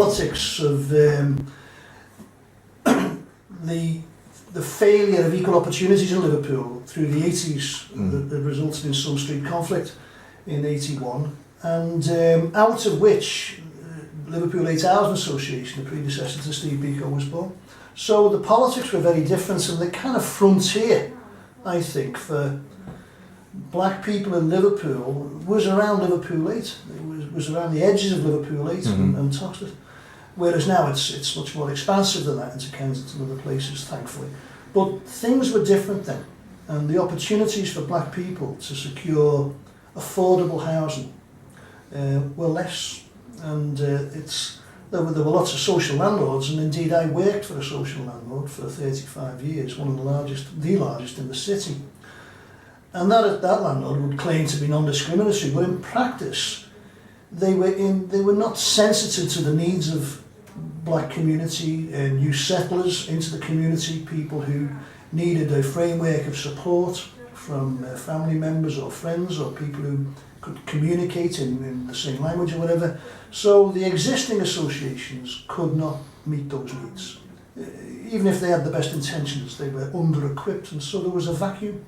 politics of the failure of equal opportunities in Liverpool through the 80s that resulted in some street conflict in 81, and out of which Liverpool Housing Association, the predecessor to Steve Biko, was born. So the politics were very different, and the kind of frontier, I think, for black people in Liverpool was around Liverpool 8. It was around the edges of Liverpool 8 and Toxteth. Whereas now it's much more expansive than that into Kensington and other places, thankfully. But things were different then, and the opportunities for black people to secure affordable housing were less. And there were lots of social landlords, and indeed I worked for a social landlord for 35 years, one of the largest in the city. And that landlord would claim to be non-discriminatory, but in practice they were not sensitive to the needs of black community, new settlers into the community, people who needed a framework of support from family members or friends or people who could communicate in the same language or whatever. So the existing associations could not meet those needs. Even if they had the best intentions, they were under-equipped, and so there was a vacuum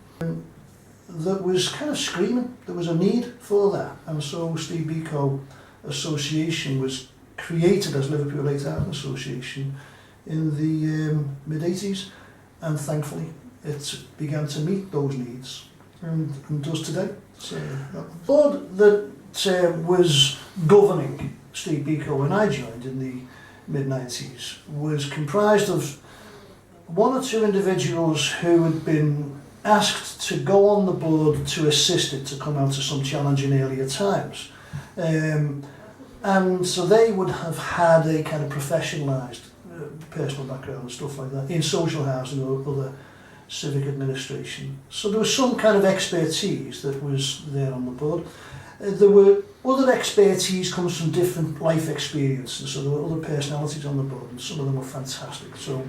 that was kind of screaming. There was a need for that, and so Steve Biko Association was created as Liverpool Housing Association in the mid-80s, and thankfully it began to meet those needs and does today. So the board that was governing Steve Biko when I joined in the mid-90s was comprised of one or two individuals who had been asked to go on the board to assist it to come out of some challenge in earlier times. And so they would have had a kind of professionalised personal background and stuff like that in social housing or other civic administration. So there was some kind of expertise that was there on the board. There were other expertise comes from different life experiences, so there were other personalities on the board, and some of them were fantastic. So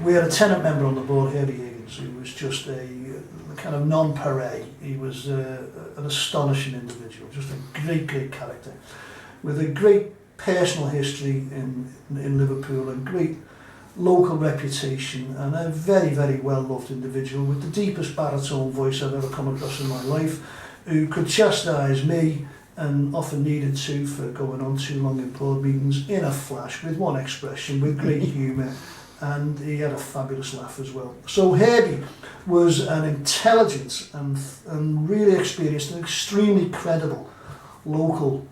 we had a tenant member on the board, Herbie Higgins, who was just a kind of non-pareil. He was an astonishing individual, just a great character, with a great personal history in Liverpool and great local reputation, and a very well-loved individual with the deepest baritone voice I've ever come across in my life, who could chastise me and often needed to for going on too long in board meetings in a flash with one expression, with great humour, and he had a fabulous laugh as well. So Herbie was an intelligent and really experienced and extremely credible local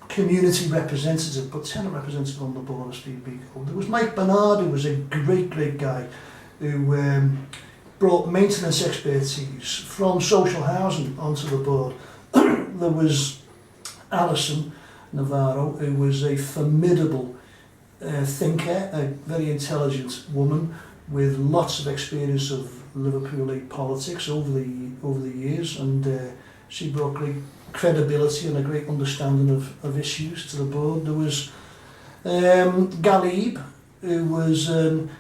community representative, but tenant representative on the board of Steve Biko. There was Mike Bernard, who was a great guy, who brought maintenance expertise from social housing onto the board. There was Alison Navarro, who was a formidable thinker, a very intelligent woman with lots of experience of Liverpool politics over the years, and she brought great credibility and a great understanding of issues to the board. There was Galib, who was an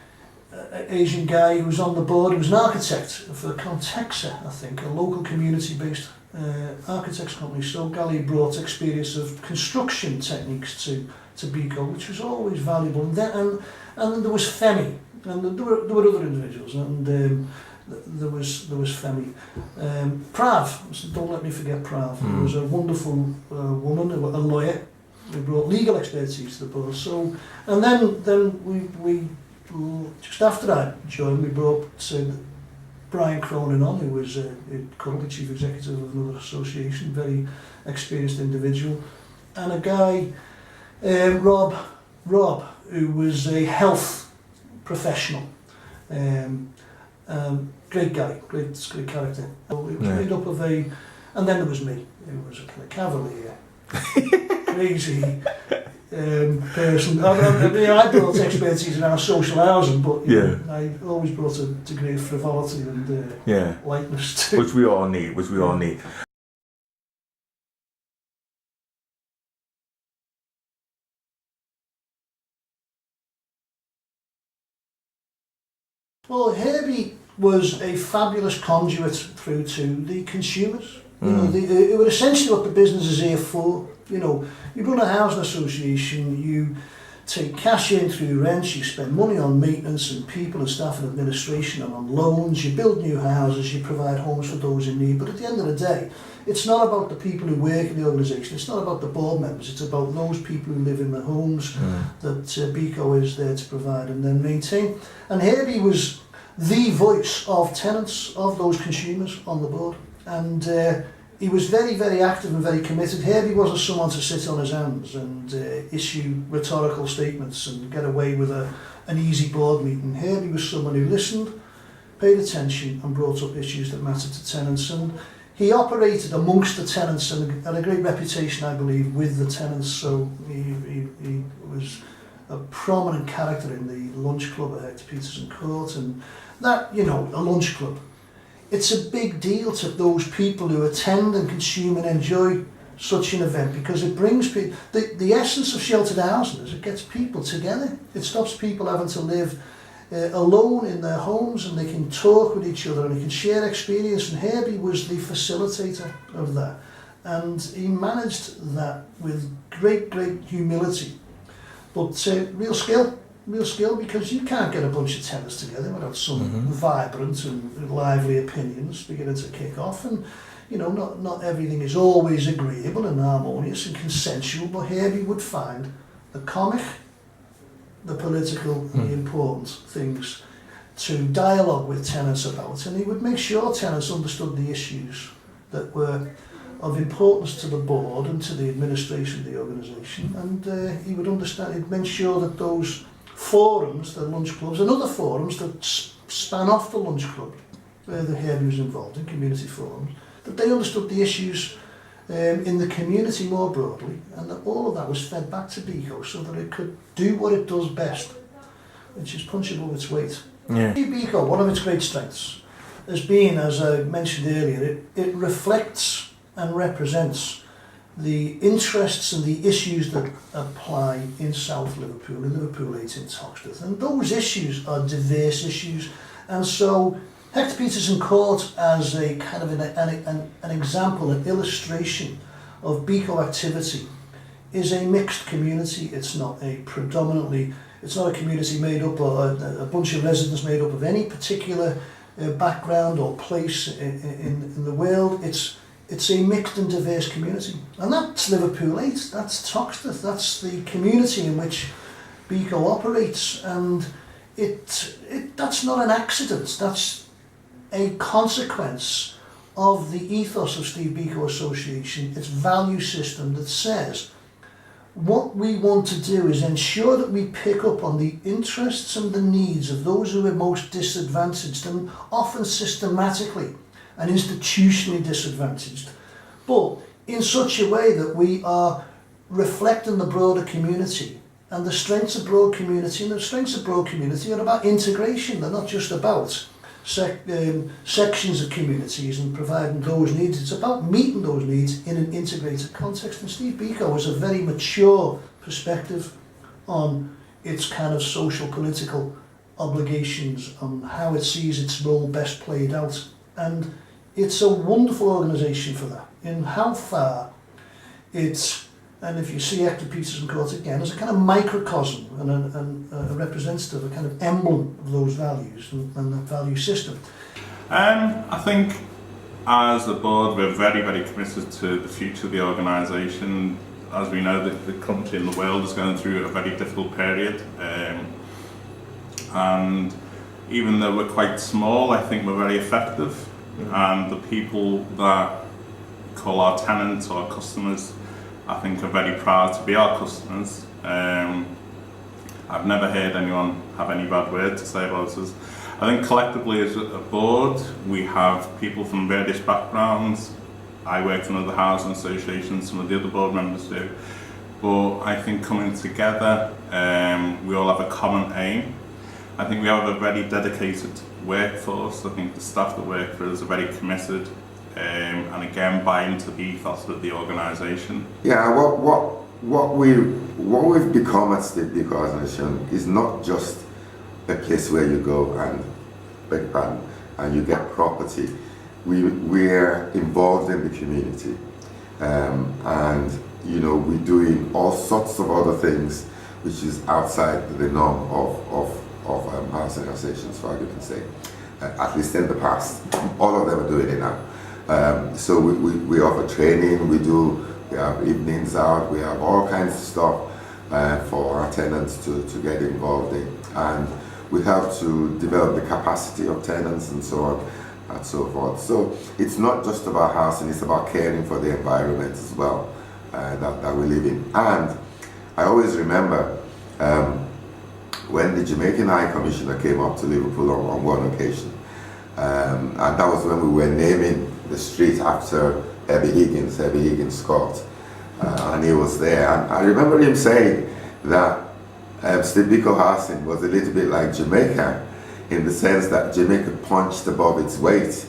Asian guy who was on the board, who was an architect for Contexa, I think, a local community-based architects company. So Galib brought experience of construction techniques to Biko, which was always valuable. And then there was Femi, and there were other individuals, and there was Femi. Prav, don't let me forget Prav. There was a wonderful woman, a lawyer, who brought legal expertise to the board. So, and then we just after I joined, we brought Brian Cronin on, who was currently chief executive of another association, very experienced individual, and a guy, Rob, who was a health professional. Great guy, great character. So it was made up of and then there was me, who was a kind of cavalier, crazy person. I brought expertise around social housing, but I always brought a degree of frivolity and lightness too. Which we all need. Well, Herbie was a fabulous conduit through to the consumers. You know, it was essentially what the business is here for You know, you run a housing association, you take cash in through rents, you spend money on maintenance and people and staff and administration and on loans, you build new houses, you provide homes for those in need. But at the end of the day, it's not about the people who work in the organisation, it's not about the board members, it's about those people who live in the homes that Biko is there to provide and then maintain. And Herbie was the voice of tenants, of those consumers on the board. And he was very, very active and very committed. Herbie wasn't someone to sit on his hands and issue rhetorical statements and get away with an easy board meeting. Herbie was someone who listened, paid attention and brought up issues that mattered to tenants. And he operated amongst the tenants and had a great reputation, I believe, with the tenants. So he was a prominent character in the lunch club at Hector Peterson Court. And that, you know, a lunch club, it's a big deal to those people who attend and consume and enjoy such an event, because it brings people, the essence of sheltered housing is it gets people together. It stops people having to live alone in their homes, and they can talk with each other and they can share experience. And Herbie was the facilitator of that, and he managed that with great humility, but real skill, because you can't get a bunch of tenants together without some vibrant and lively opinions beginning to kick off. And you know, not everything is always agreeable and harmonious and consensual, but Herbie would find the comic, the political and the important things to dialogue with tenants about, and he would make sure tenants understood the issues that were of importance to the board and to the administration of the organisation, and he would understand, he'd make sure that those forums, the lunch clubs and other forums that span off the lunch club, where the Herbie was involved in, community forums, that they understood the issues in the community more broadly, and that all of that was fed back to Biko so that it could do what it does best, which is punch above its weight. Yeah. Steve Biko, one of its great strengths has been, as I mentioned earlier, it reflects and represents the interests and the issues that apply in South Liverpool, in Liverpool 8 in Toxteth, and those issues are diverse issues. And so Hector Peterson Court, as a kind of an example, an illustration of Biko activity, is a mixed community. It's not a community made up of a bunch of residents made up of any particular background or place in the world. It's a mixed and diverse community, and that's Liverpool 8, that's Toxteth, that's the community in which Biko operates, and that's not an accident, that's a consequence of the ethos of Steve Biko Association, its value system that says what we want to do is ensure that we pick up on the interests and the needs of those who are most disadvantaged, and often systematically and institutionally disadvantaged, but in such a way that we are reflecting the broader community and the strengths of broad community. And the strengths of broad community are about integration. They're not just about sections of communities and providing those needs. It's about meeting those needs in an integrated context. And Steve Biko has a very mature perspective on its kind of social political obligations, on how it sees its role best played out. And it's a wonderful organisation for that, in how far it's, and if you see Hector Peterson Court again as a kind of microcosm and a representative, a kind of emblem of those values and that value system. I think as a board we're very, very committed to the future of the organisation. As we know, the country and the world is going through a very difficult period, and even though we're quite small, I think we're very effective. And the people that call our tenants or our customers, I think, are very proud to be our customers. I've never heard anyone have any bad word to say about us. I think collectively as a board, we have people from various backgrounds. I work for another housing association, some of the other board members do. But I think coming together, we all have a common aim. I think we have a very dedicated workforce. I think the staff that work for us are very committed, and again buy into the ethos of the organisation. Yeah, what we've become at Steve Biko Association is not just a place where you go and you get property. We're involved in the community, and you know, we're doing all sorts of other things which is outside the norm of housing associations, for argument's sake. At least in the past, all of them are doing it now. So we offer training, we have evenings out, we have all kinds of stuff for our tenants to get involved in, and we help to develop the capacity of tenants and so on and so forth. So it's not just about housing, it's about caring for the environment as well that we live in. And I always remember when the Jamaican High Commissioner came up to Liverpool on one occasion, and that was when we were naming the street after Herbie Higgins Scott, and he was there. And I remember him saying that Steve Biko Housing was a little bit like Jamaica, in the sense that Jamaica punched above its weight.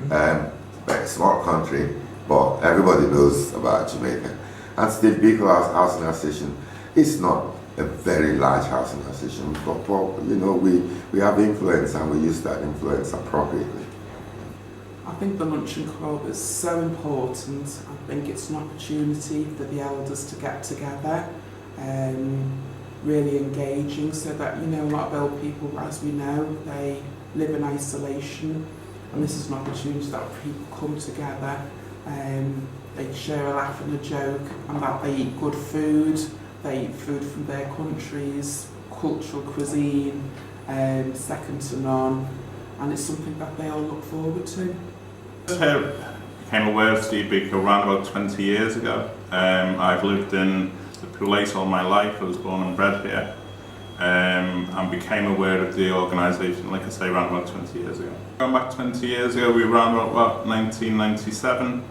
Very small country, but everybody knows about Jamaica. And Steve Biko Housing Association is not a very large housing association, but you know, we have influence and we use that influence appropriately. I think the Luncheon Club is so important. I think it's an opportunity for the elders to get together, really engaging, so that, you know, a lot of old people, as we know, they live in isolation, and this is an opportunity that people come together, they share a laugh and a joke, and that they eat good food, they eat food from their countries, cultural cuisine, second to none, and it's something that they all look forward to. I became aware of Steve Biko around about 20 years ago. I've lived in the Poulet all my life. I was born and bred here, and became aware of the organisation, like I say, around about 20 years ago. Going back 20 years ago, we were around about 1997.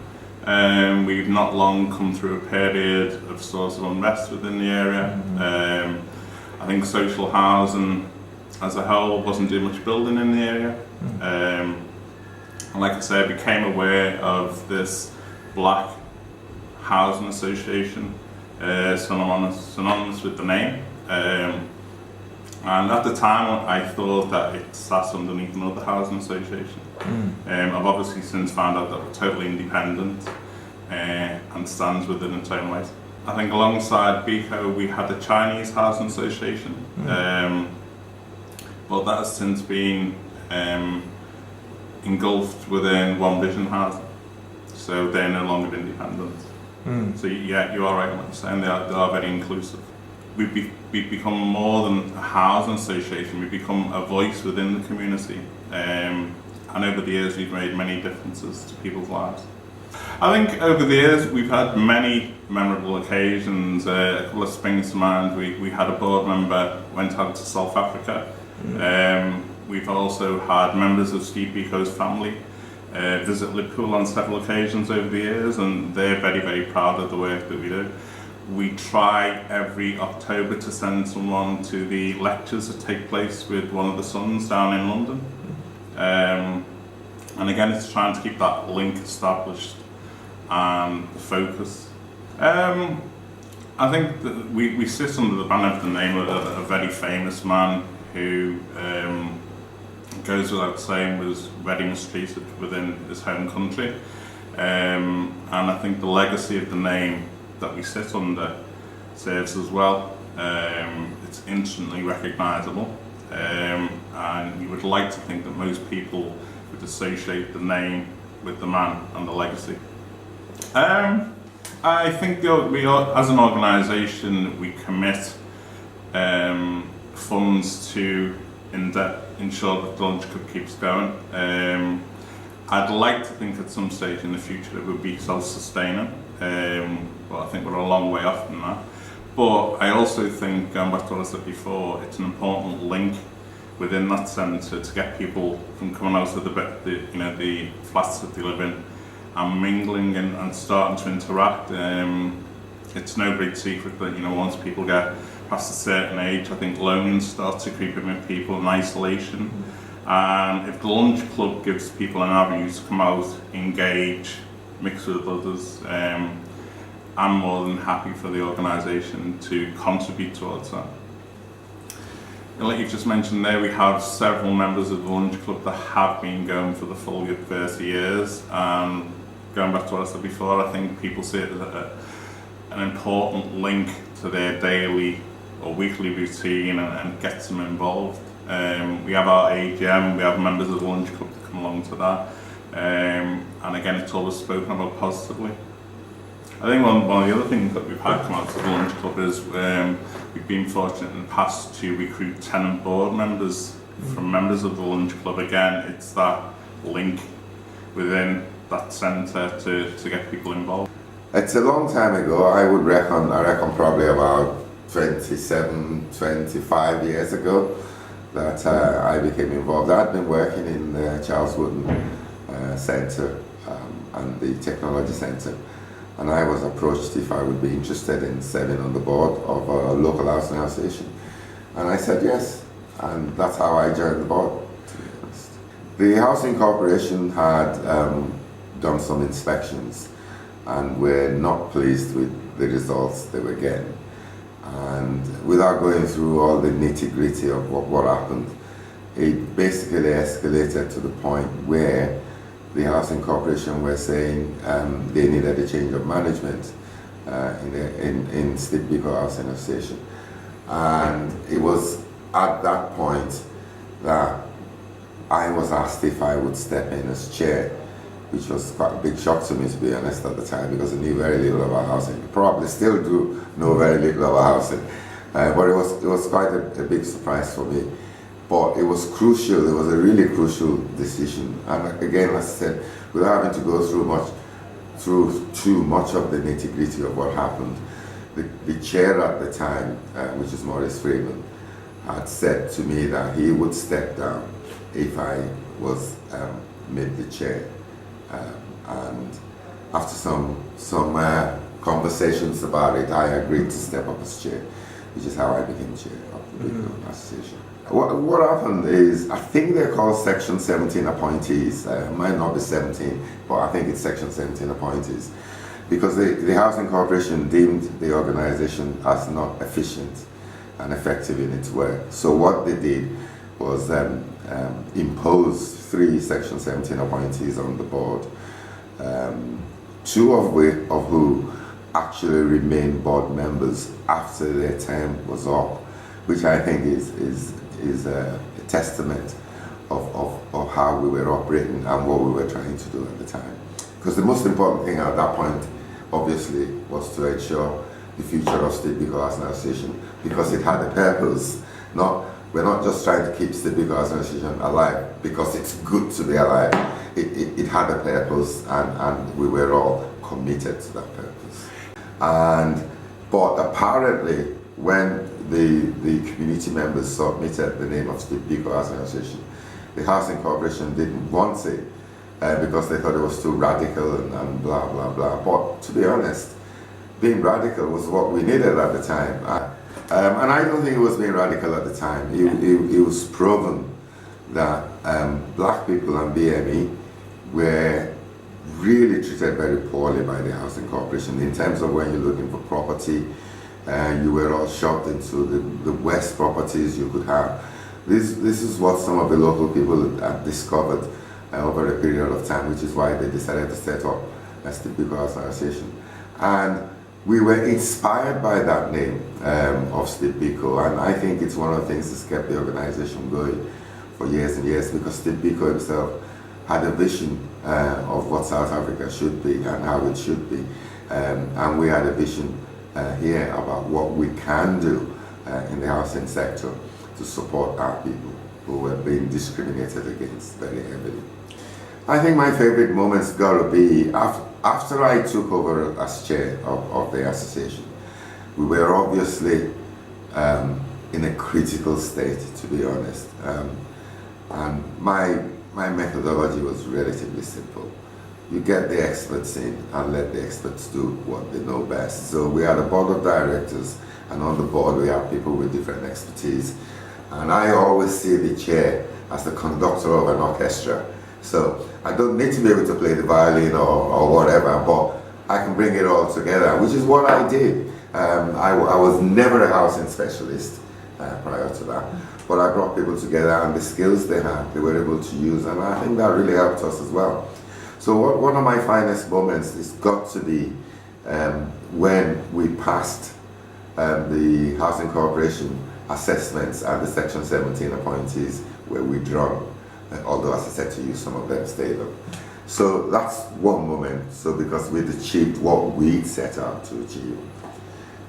We've not long come through a period of sorts of unrest within the area. I think social housing as a whole wasn't doing much building in the area. And like I say, I became aware of this Black Housing Association, synonymous with the name. And at the time, I thought that it sat underneath another housing association. I've obviously since found out that we're totally independent and stands within its own right. I think alongside Biko, we had the Chinese Housing Association, but that has since been engulfed within One Vision Housing, so they're no longer independent. So yeah, you are right in what you're saying, they are very inclusive. We've become more than a housing association, we've become a voice within the community, and over the years we've made many differences to people's lives. I think over the years we've had many memorable occasions. A couple of springs to mind. We had a board member went out to South Africa. We've also had members of Steve Biko's family visit Liverpool on several occasions over the years, and they're very, very proud of the work that we do. We try every October to send someone to the lectures that take place with one of the sons down in London. And again, it's trying to keep that link established and the focus. I think that we sit under the banner of the name of a very famous man who goes without saying was very mistreated within his home country. And I think the legacy of the name that we sit under serves as well. It's instantly recognisable, and you would like to think that most people would associate the name with the man and the legacy. I think we are, as an organisation, we commit funds to ensure that the Lunch Club keeps going. I'd like to think at some stage in the future it would be self-sustaining, but I think we're a long way off from that. But I also think, going back to what I said before, it's an important link within that centre to get people from coming out of the flats that they live in and mingling and starting to interact. It's no great secret that once people get past a certain age, I think loneliness starts to creep in with people in isolation. And if the Lunch Club gives people an avenue to come out, engage, mix with others, I'm more than happy for the organisation to contribute towards that. And like you've just mentioned there, we have several members of the Lunch Club that have been going for the full 30 years. And going back to what I said before, I think people see it an important link to their daily or weekly routine and gets them involved. We have our AGM, we have members of the lunch club to come along to that, and again it's always spoken about positively. I think one of the other things that we've had come out of the lunch club is we've been fortunate in the past to recruit tenant board members from members of the lunch club. Again, it's that link within that centre to get people involved. It's a long time ago. I reckon probably about 27, 25 years ago that I became involved. I'd been working in the Charles Wooden Centre and the Technology Centre, and I was approached if I would be interested in serving on the board of a local housing association, and I said yes, and that's how I joined the board, to be honest. The Housing Corporation had done some inspections and were not pleased with the results they were getting. And without going through all the nitty-gritty of what happened, it basically escalated to the point where the Housing Corporation were saying they needed a change of management in Steve Biko Housing Association. And it was at that point that I was asked if I would step in as chair, which was quite a big shock to me, to be honest, at the time, because I knew very little about housing. Probably still do know very little about housing, but it was quite a big surprise for me. But it was crucial. It was a really crucial decision. And again, as I said, without having to go through too much of the nitty-gritty of what happened, the chair at the time, which is Maurice Freeman, had said to me that he would step down if I was made the chair. And after some conversations about it, I agreed to step up as chair, which is how I became chair of the Biko Association. What happened is, I think they're called Section 17 appointees. It might not be 17, but I think it's Section 17 appointees, because the Housing Corporation deemed the organization as not efficient and effective in its work. So what they did was impose 3 Section 17 appointees on the board, 2 of who actually remained board members after their term was up, which I think is a testament of how we were operating and what we were trying to do at the time. Because the most important thing at that point, obviously, was to ensure the future of Steve Biko Housing Association, because it had a purpose. We're not just trying to keep Steve Biko Housing Association alive because it's good to be alive. It had a purpose, and we were all committed to that purpose. But apparently, when the community members submitted the name of Steve Biko Housing Association, the Housing Corporation didn't want it because they thought it was too radical and blah, blah, blah. But to be honest, being radical was what we needed at the time. And I don't think it was being radical at the time. It was proven that black people and BME were really treated very poorly by the Housing Corporation in terms of when you're looking for property. You were all shoved into the worst properties you could have. This is what some of the local people have discovered over a period of time, which is why they decided to set up a Steve Biko Housing Association. And we were inspired by that name of Steve Biko, and I think it's one of the things that's kept the organization going for years and years, because Steve Biko himself had a vision of what South Africa should be and how it should be. And we had a vision here about what we can do in the housing sector to support our people who were being discriminated against very heavily. I think my favorite moment's got to be after I took over as chair of the association. We were obviously in a critical state, to be honest, and my methodology was relatively simple. You get the experts in and let the experts do what they know best. So we had a board of directors, and on the board we have people with different expertise. And I always see the chair as the conductor of an orchestra. So I don't need to be able to play the violin or whatever, but I can bring it all together, which is what I did. I was never a housing specialist prior to that, but I brought people together, and the skills they had, they were able to use, and I think that really helped us as well. So one of my finest moments has got to be when we passed the Housing Corporation assessments and the Section 17 appointees were withdrawn, although as I said to you, some of them stayed up. So that's one moment, so because we'd achieved what we'd set out to achieve.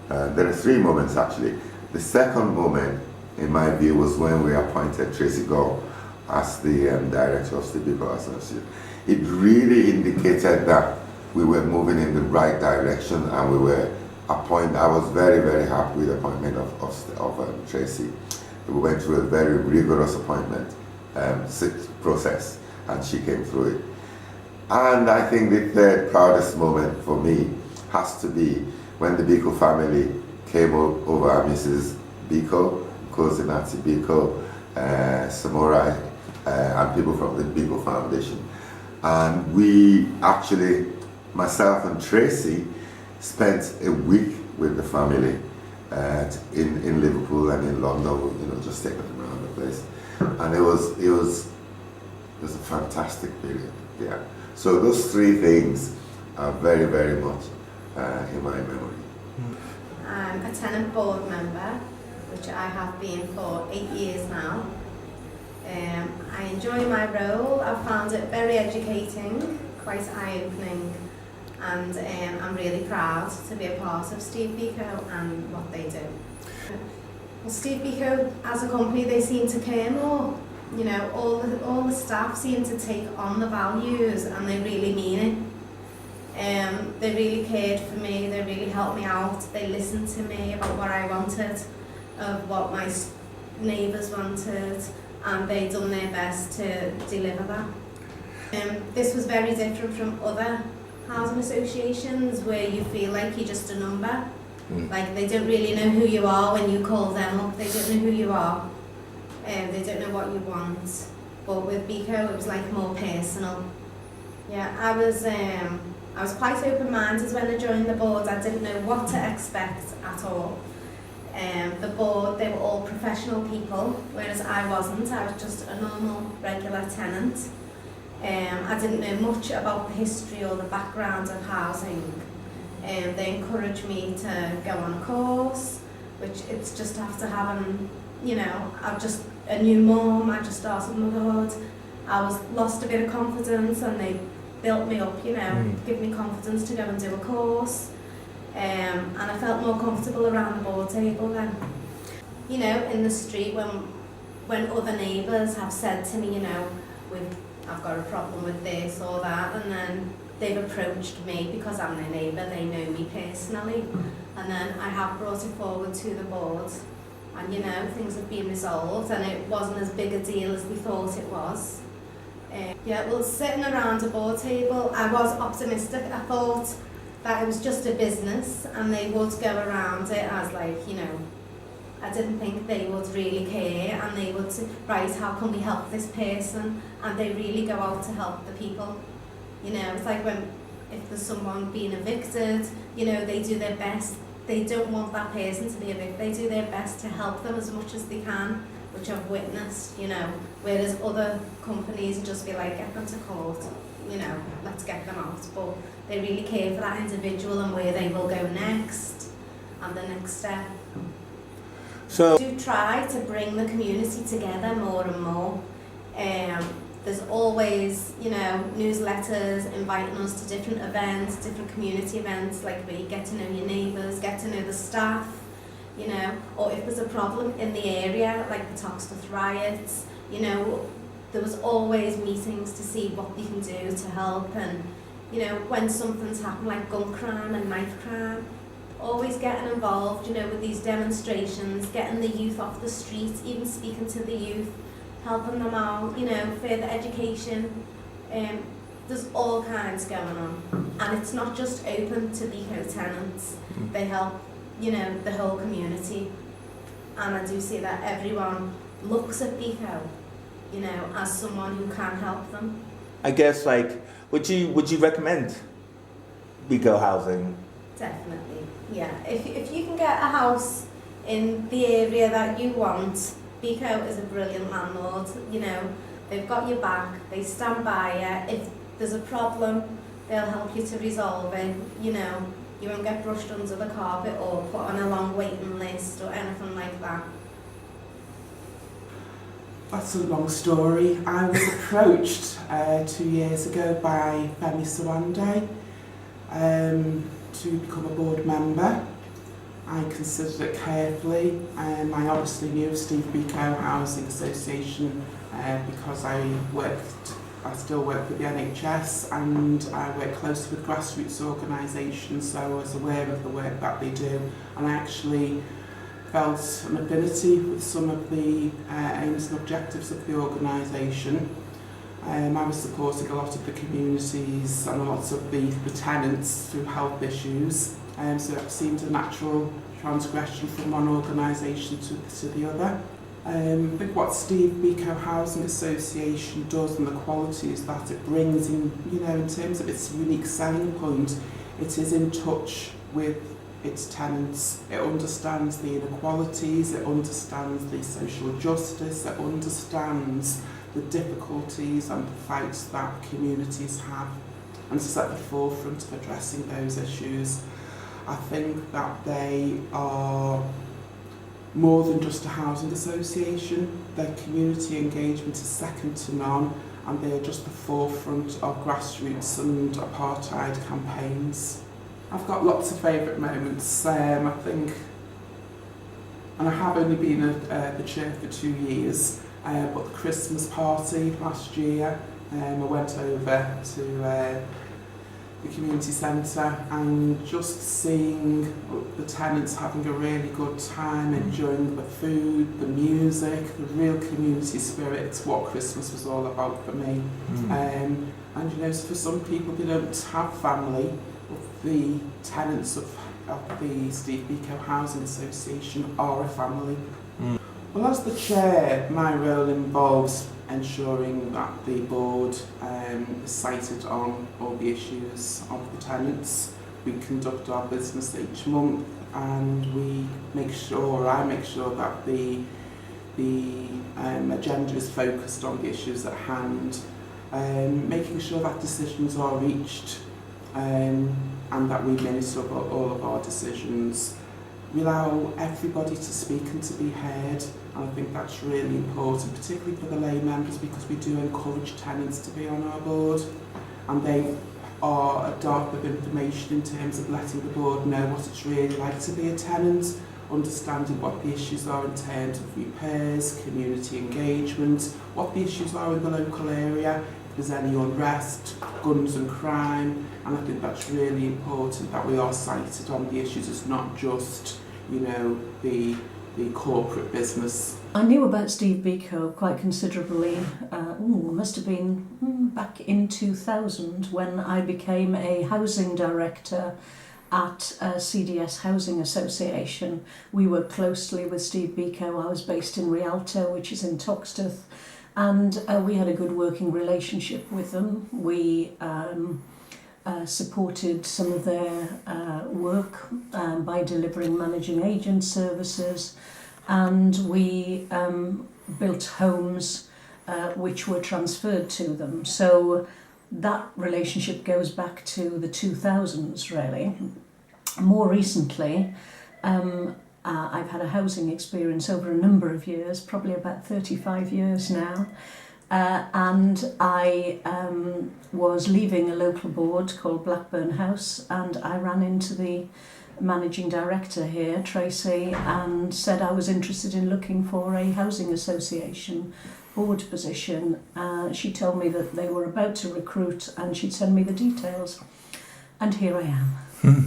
There are three moments actually. The second moment, in my view, was when we appointed Tracy Gore as the director of Steve Biko Association. It really indicated that we were moving in the right direction, and we were appointed. I was very, very happy with the appointment of Tracy. We went through a very rigorous appointment process, and she came through it. And I think the third proudest moment for me has to be when the Biko family came over, Mrs. Biko, Kozinati Biko, Samurai, and people from the Biko Foundation. And we actually, myself and Tracy, spent a week with the family in Liverpool and in London, just taking them around the place. And it was a fantastic period, yeah. So those three things are very, very much in my memory. I'm a tenant board member, which I have been for 8 years now. I enjoy my role. I've found it very educating, quite eye-opening, and I'm really proud to be a part of Steve Biko and what they do. Well, Steve Biko, as a company, they seem to care more. All the staff seem to take on the values, and they really mean it. They really cared for me, they really helped me out, they listened to me about what I wanted, of what my neighbours wanted, and they done their best to deliver that. This was very different from other housing associations where you feel like you're just a number. Like they don't really know who you are when you call them up, they don't know who you are, they don't know what you want. But with Biko it was like more personal. Yeah, I was quite open-minded when I joined the board. I didn't know what to expect at all. The board, they were all professional people, whereas I wasn't. I was just a normal, regular tenant. I didn't know much about the history or the background of housing. They encouraged me to go on a course, which it's just after having, I'm just a new mum, I just started motherhood. I lost a bit of confidence, and they built me up, give me confidence to go and do a course. And I felt more comfortable around the board table then. In the street when other neighbours have said to me, I've got a problem with this or that, and then they've approached me because I'm their neighbour, they know me personally, and then I have brought it forward to the board, and things have been resolved, and it wasn't as big a deal as we thought it was. Sitting around a board table, I was optimistic. I thought that it was just a business and they would go around it as I didn't think they would really care, and they would say, right, how can we help this person? And they really go out to help the people. It's like if there's someone being evicted, they do their best. They don't want that person to be evicted. They do their best to help them as much as they can, which I've witnessed, whereas other companies just be like, get them to court, let's get them out. But they really care for that individual and where they will go next and the next step. So do try to bring the community together more and more. There's always, newsletters inviting us to different events, different community events, like where you get to know your neighbours, get to know the staff, or if there's a problem in the area, like the Toxteth riots, there was always meetings to see what we can do to help, and, when something's happened, like gun crime and knife crime, always getting involved, with these demonstrations, getting the youth off the streets, even speaking to the youth, helping them out, further education. There's all kinds going on, and it's not just open to Biko tenants. They help, the whole community, and I do see that everyone looks at Biko, as someone who can help them. I guess, would you recommend Biko housing? Definitely, yeah. If you can get a house in the area that you want, Biko is a brilliant landlord. They've got your back, they stand by you. If there's a problem, they'll help you to resolve it. You won't get brushed under the carpet or put on a long waiting list or anything like that. That's a long story. I was approached 2 years ago by Femi Sawande to become a board member. I considered it carefully. I obviously knew Steve Biko Housing Association because I still work with the NHS and I work closely with grassroots organisations, so I was aware of the work that they do, and I actually felt an affinity with some of the aims and objectives of the organisation. I was supporting a lot of the communities and a lot of the tenants through health issues, so it seemed a natural transgression from one organisation to the other. I think what Steve Biko Housing Association does and the qualities that it brings in, in terms of its unique selling point, it is in touch with its tenants. It understands the inequalities, it understands the social justice, it understands the difficulties and the fights that communities have, and is at the forefront of addressing those issues. I think that they are more than just a housing association. Their community engagement is second to none, and they are just the forefront of grassroots and apartheid campaigns. I've got lots of favourite moments, I think, and I have only been at the chair for 2 years, but the Christmas party last year, I went over to the community centre and just seeing the tenants having a really good time, enjoying the food, the music, the real community spirit. It's what Christmas was all about for me. And for some people, they don't have family, but the tenants of the Steve Biko Housing Association are a family. Well, as the chair, my role involves ensuring that the board is cited on all the issues of the tenants. We conduct our business each month, and I make sure that the agenda is focused on the issues at hand, making sure that decisions are reached, and that we monitor all of our decisions. We allow everybody to speak and to be heard, and I think that's really important, particularly for the lay members, because we do encourage tenants to be on our board, and they are a dart of information in terms of letting the board know what it's really like to be a tenant, understanding what the issues are in terms of repairs, community engagement, what the issues are in the local area, if there's any unrest, guns and crime, and I think that's really important that we are cited on the issues. It's not just, the corporate business. I knew about Steve Biko quite considerably, must have been back in 2000 when I became a housing director at CDS Housing Association. We worked closely with Steve Biko. I was based in Rialto, which is in Toxteth, and we had a good working relationship with them. We supported some of their work by delivering managing agent services, and we built homes which were transferred to them. So that relationship goes back to the 2000s, really. More recently, I've had a housing experience over a number of years, probably about 35 years now. And I was leaving a local board called Blackburn House, and I ran into the managing director here, Tracy, and said I was interested in looking for a housing association board position. She told me that they were about to recruit and she'd send me the details, and here I am.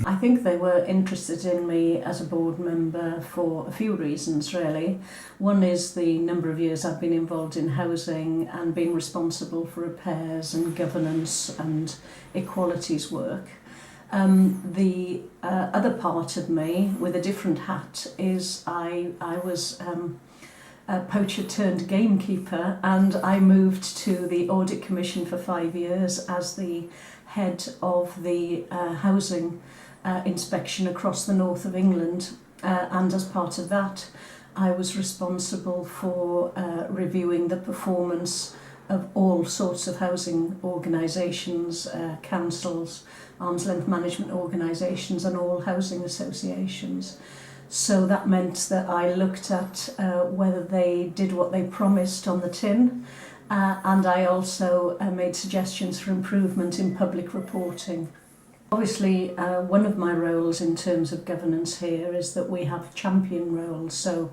I think they were interested in me as a board member for a few reasons, really. One is the number of years I've been involved in housing and been responsible for repairs and governance and equalities work. The other part of me, with a different hat, is I was a poacher turned gamekeeper, and I moved to the Audit Commission for 5 years as the head of the housing inspection across the north of England, and as part of that I was responsible for reviewing the performance of all sorts of housing organisations, councils, arm's length management organisations and all housing associations. So that meant that I looked at whether they did what they promised on the tin, and I also made suggestions for improvement in public reporting. Obviously, one of my roles in terms of governance here is that we have champion roles. So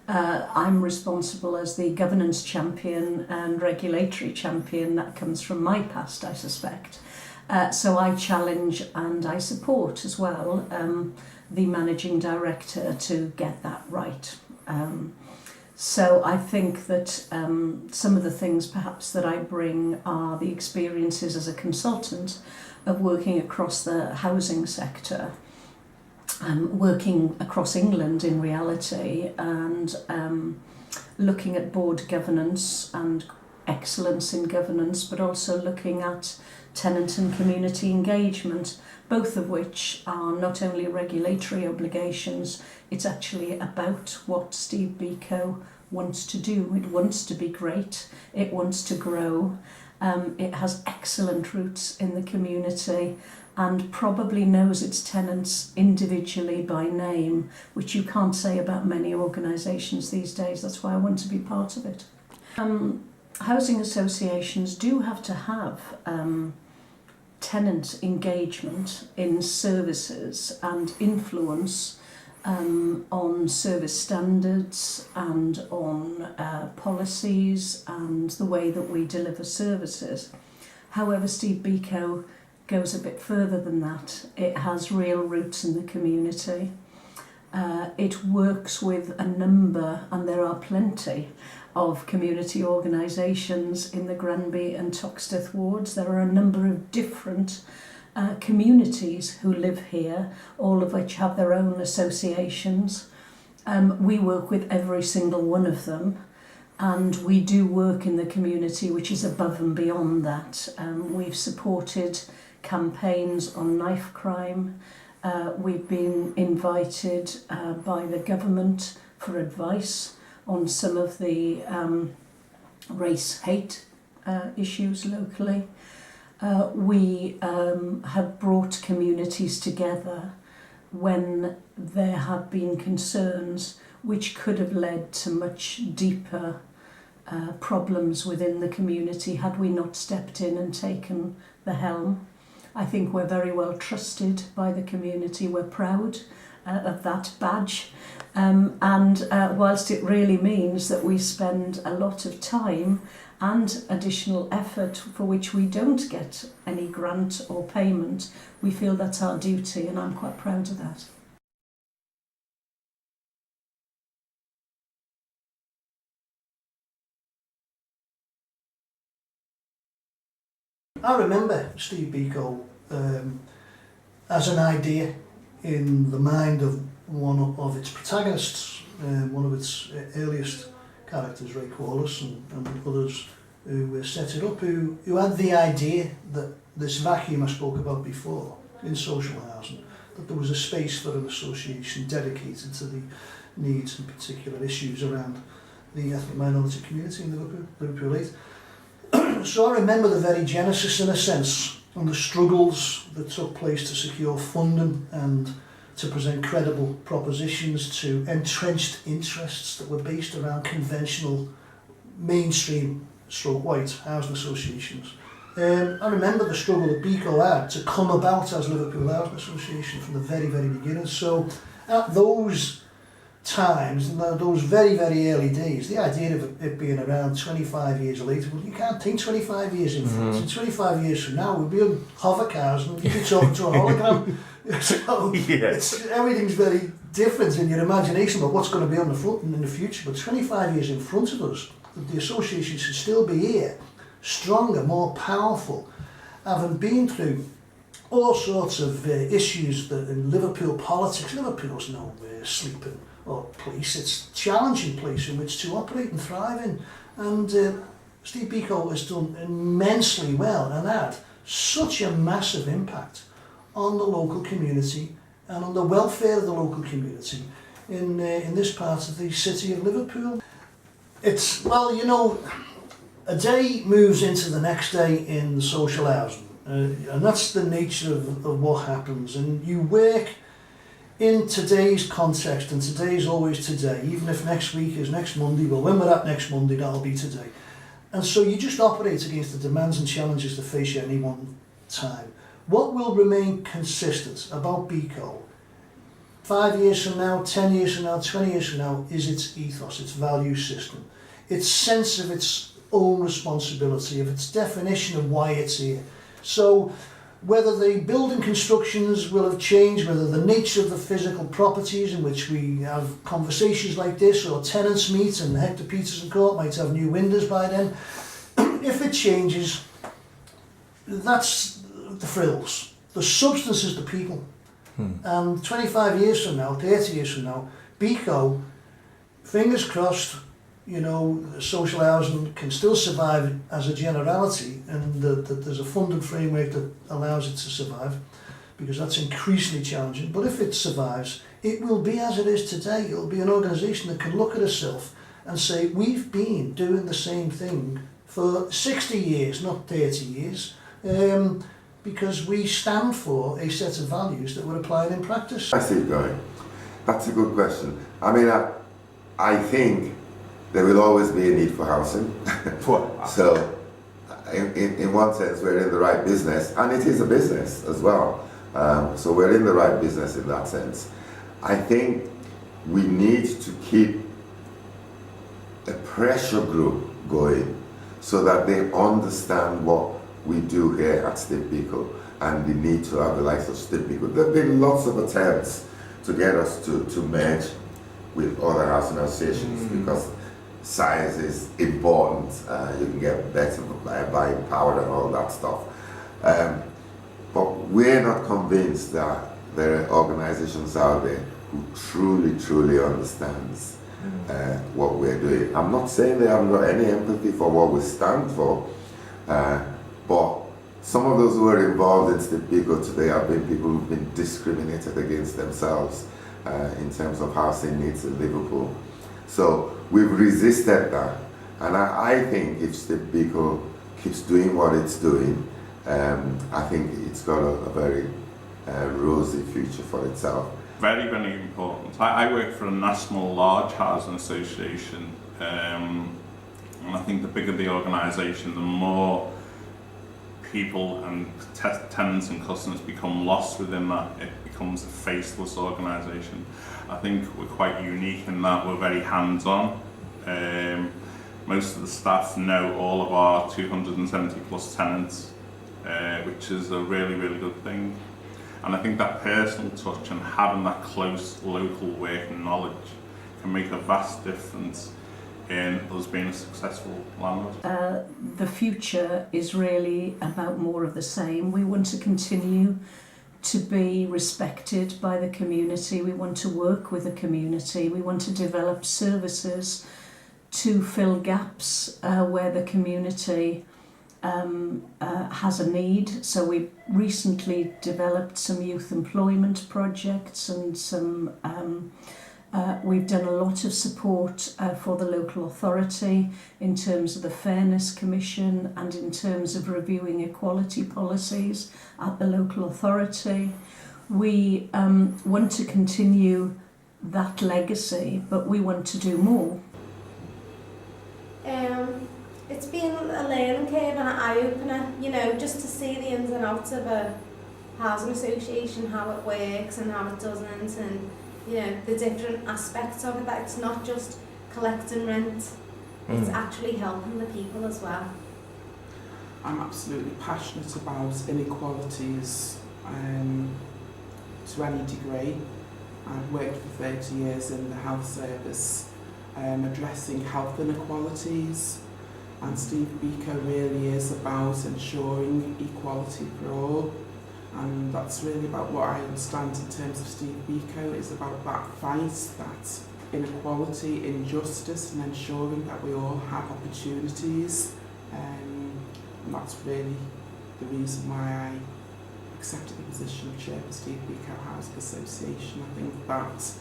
I'm responsible as the governance champion and regulatory champion. That comes from my past, I suspect. So I challenge and I support as well the managing director to get that right. So I think that some of the things perhaps that I bring are the experiences as a consultant of working across the housing sector, working across England in reality, and looking at board governance and excellence in governance, but also looking at tenant and community engagement, both of which are not only regulatory obligations, it's actually about what Steve Biko wants to do. It wants to be great, it wants to grow, it has excellent roots in the community and probably knows its tenants individually by name, which you can't say about many organisations these days. That's why I want to be part of it. Housing associations do have to have tenant engagement in services and influence on service standards and on policies and the way that we deliver services. However, Steve Biko goes a bit further than that. It has real roots in the community. It works with a number, and there are plenty, of community organisations in the Granby and Toxteth wards. There are a number of different communities who live here, all of which have their own associations. We work with every single one of them, and we do work in the community which is above and beyond that. We've supported campaigns on knife crime. We've been invited by the government for advice on some of the race hate issues locally. We have brought communities together when there have been concerns which could have led to much deeper problems within the community had we not stepped in and taken the helm. I think we're very well trusted by the community. We're proud of that badge. And whilst it really means that we spend a lot of time and additional effort for which we don't get any grant or payment, we feel that's our duty, and I'm quite proud of that. I remember Steve Biko as an idea in the mind of one of its protagonists, one of its earliest characters, Ray Corliss, and others who set it up, who had the idea that this vacuum I spoke about before in social housing, that there was a space for an association dedicated to the needs and particular issues around the ethnic minority community in Liverpool 8. So I remember the very genesis, in a sense, and the struggles that took place to secure funding and to present credible propositions to entrenched interests that were based around conventional mainstream white housing associations. I remember the struggle that Biko had to come about as Liverpool Housing Association from the very, very beginning. So at those times, in those very, very early days, the idea of it being around 25 years later, well, you can't think 25 years in front. In 25 years from now, we'll be on hover cars and you'll be talking to a hologram. So Yes. everything's very different in your imagination about what's going to be on the front and in the future. But 25 years in front of us, the association should still be here, stronger, more powerful, having been through all sorts of issues that in Liverpool politics. Liverpool's no sleeping or place. It's a challenging place in which to operate and thrive in. And Steve Biko has done immensely well and had such a massive impact on the local community and on the welfare of the local community in this part of the city of Liverpool. It's, well, you know, A day moves into the next day in the social housing, and that's the nature of what happens. And you work in today's context, and today is always today. Even if next week is next Monday, well, when we're at next Monday, that'll be today. And so you just operate against the demands and challenges that face you at any one time. What will remain consistent about Biko 5 years from now, 10 years from now, 20 years from now is its ethos, its value system, its sense of its own responsibility, of its definition of why it's here. So whether the building constructions will have changed, whether the nature of the physical properties in which we have conversations like this, or tenants meet and Hector Peterson Court might have new windows by then, if it changes, that's the frills. The substance is the people. And 25 years from now, 30 years from now, Biko, fingers crossed, you know, social housing can still survive as a generality, and that there's a funded framework that allows it to survive, because that's increasingly challenging. But if it survives, it will be as it is today. It'll be an organisation that can look at itself and say, we've been doing the same thing for 60 years, not 30 years, because we stand for a set of values that we're applying in practice. I see it going. That's a good question. I mean, I think there will always be a need for housing. So, in one sense, we're in the right business, and it is a business as well. So we're in the right business in that sense. I think we need to keep a pressure group going so that they understand what we do here at Steve Biko and the need to have the likes of Steve Biko. There have been lots of attempts to get us to merge with other housing associations because size is important. You can get better buying power and all that stuff. But we're not convinced that there are organizations out there who truly understands what we're doing. I'm not saying they haven't got any empathy for what we stand for, but some of those who are involved in Steve Biko today have been people who've been discriminated against themselves in terms of housing needs in Liverpool. So we've resisted that, and I think if Steve Biko keeps doing what it's doing, I think it's got a very rosy future for itself. Very, very important. I work for a national large housing association, and I think the bigger the organisation, the more people and tenants and customers become lost within that. It becomes a faceless organisation. I think we're quite unique in that we're very hands-on. Most of the staff know all of our 270 plus tenants, which is a really, really good thing. And I think that personal touch and having that close local working knowledge can make a vast difference in us being a successful landlord. The future is really about more of the same. We want to continue to be respected by the community. We want to work with the community. We want to develop services to fill gaps where the community has a need. So we've recently developed some youth employment projects and some we've done a lot of support for the local authority in terms of the Fairness Commission and in terms of reviewing equality policies at the local authority. We want to continue that legacy, but we want to do more. It's been a learning curve and an eye-opener, you know, just to see the ins and outs of a housing association, how it works and how it doesn't, and you know, the different aspects of it, that it's not just collecting rent, it's actually helping the people as well. I'm absolutely passionate about inequalities to any degree. I've worked for 30 years in the health service addressing health inequalities, and Steve Biko really is about ensuring equality for all. And that's really about what I understand in terms of Steve Biko, is about that fight, that inequality, injustice, and ensuring that we all have opportunities. And that's really the reason why I accepted the position of chair for Steve Biko Housing Association. I think that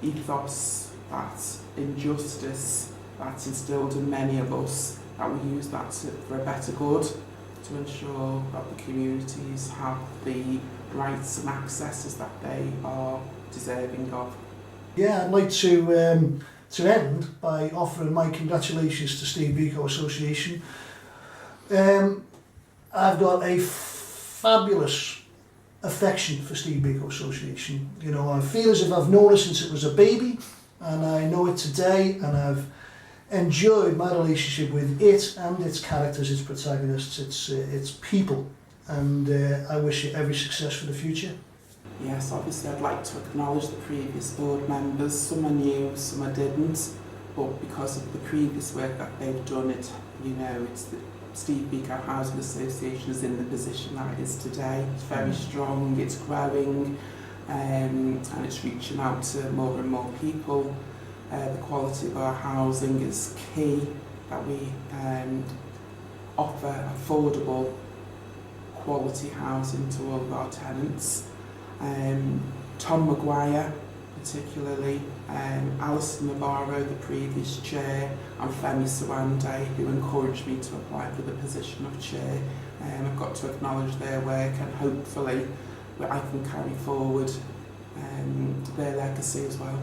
ethos, that injustice that's instilled in many of us that we use that for a better good, to ensure that the communities have the rights and accesses that they are deserving of. Yeah, I'd like to end by offering my congratulations to Steve Biko Association. I've got a fabulous affection for Steve Biko Association. You know, I feel as if I've known it since it was a baby, and I know it today, and I've enjoyed my relationship with it and its characters, its protagonists, its people, and I wish it every success for the future. Yes, obviously I'd like to acknowledge the previous board members. Some I knew, some I didn't, but because of the previous work that they've done, it's the Steve Biko Housing Association is in the position that it is today. It's very strong, it's growing, and it's reaching out to more and more people. The quality of our housing is key, that we offer affordable quality housing to all of our tenants. Tom Maguire particularly, Alison Navarro, the previous chair, and Femi Sawande, who encouraged me to apply for the position of chair. I've got to acknowledge their work, and hopefully I can carry forward their legacy as well.